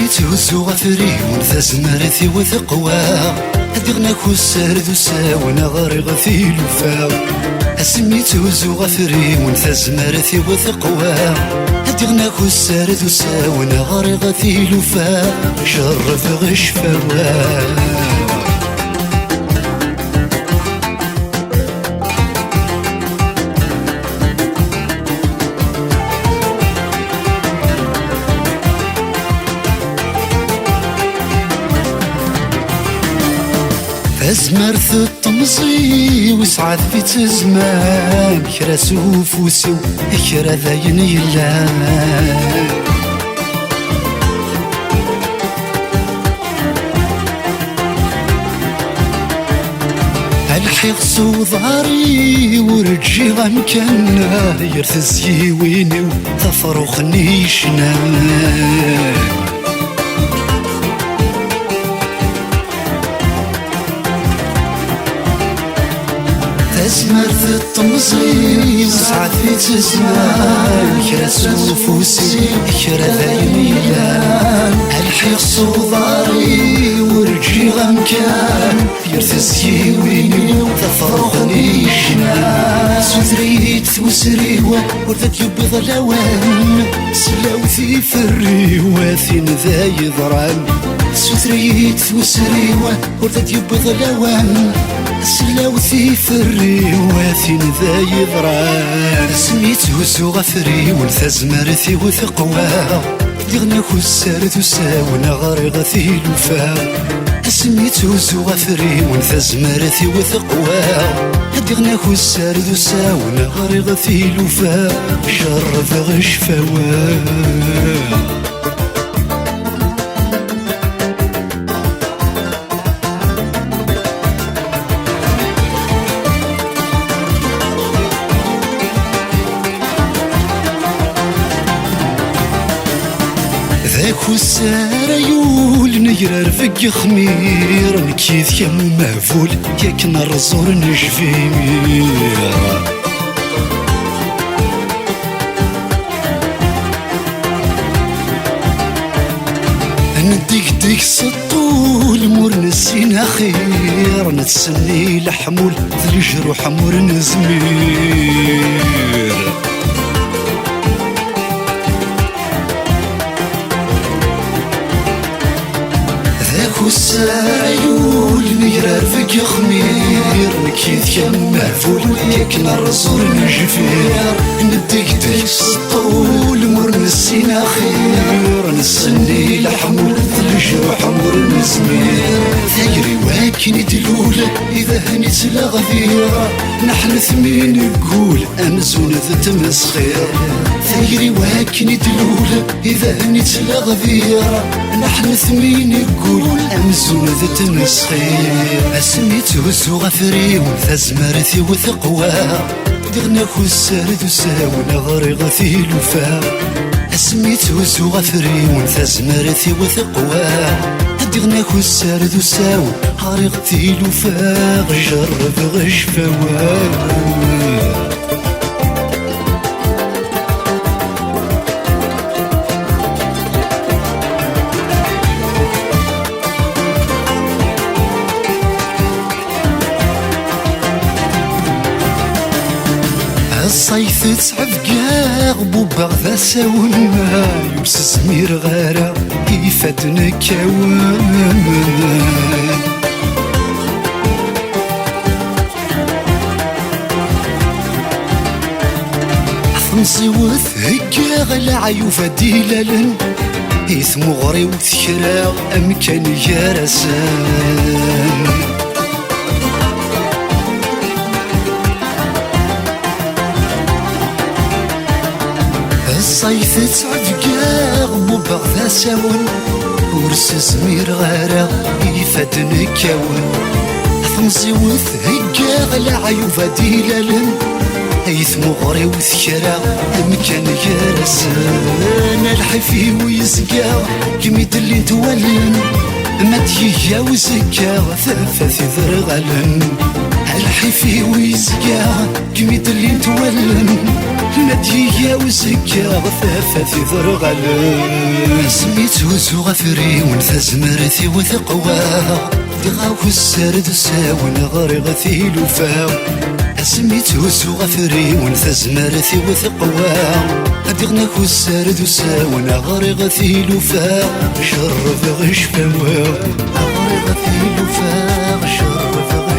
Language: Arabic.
سميتو غفري ونثا زمرتي وثقوا هدغنا كسرد وساونا غاري غثي لفا سميتو غفري ونثا زمرتي وثقوا هدغنا كسرد وساونا غاري غثي لفا شرف غشفوا أزمرت الطمزي وسعد في تزمان كرا سوف وسو كرا ذاين يلان الحيق سو ظهري ورجي غمكنا يرتزي ويني وتفرخ نيشنا أزمرت الطمزي وسعد في تزمان كرا سوفوسي كرا ذايميلان الحيق صوضاري ورجي غمكان يرتزي ويني تفرغني شنا سوثريت وسريوة ورثت يبيض الأوان سلاوثي في الريوة ذا يضران سوثريت وسريوة ورثت يبيض الأوان سلاوثي في الريوة ذا يضران سميتو غفري ونثا زمرتي وثقوا دغنا كسرد وساونا غاري غثي لفا سميتو غفري ونثا زمرتي وثقوا دغنا كسرد وساونا غاري غثي لفا شرف غشفوا ذاك السار يول نجرر فق خمير نكيث يم مهفول ياك نرزور نجفيمير نديك ديك سطول مور نسينا خير نتسني لحمول ذي جروح مور نزمير والسايول نيرار فيك خمير نكيث يم مهفول ياك نرزور نجفير نديك ديك السطول مور نسينا خير نسني لحمول الجروح مور نزمير ثايري واكن دلول إذا هنيت لغذيرة نحن ثمين نقول أمزون ذا تمسخير ثايري واكن دلول إذا هنيت لغذيرة نحن ثمين نقول أمزون ذا تمسخير سميتو غفري ونثا زمرتي وثقوا دغنا كسرد وساونا غاري غثي لفا سميتو غفري ونثا زمرتي وثقوا دغنا كسرد وساونا غاري غثي لفا جرب غشفوا الصيف تسعفقا غبوبا ذا ساونا يوس زمير غارة يفادنا كوان نصيوث هكا غلا عيوفا ديلالن إثم غري وثكرا أمكان يارسان الصيف تعفقا غبوبا ذا ساون ورس زمير غارة يفادنا كوان نصيوث هكا غلا عيوفا ديلالن إثم غري وثكرا أمكان يارسان الحفي ويزقا كميت اللي توالن ما تيجا وزكا ثلاثة ذرغلن الحيفي ويزكا كميد اللي نتولم مدية وزكا غثافة ذرغل سميتو زغفري ونثا زمرتي وثقوى دغاو السرد ساون غري غثي لوفا سميتو زغفري ونثا زمرتي وثقوى أدغناك السرد ساون غري غثي لوفا شرف غش فوا غري غثي لوفا شرف غش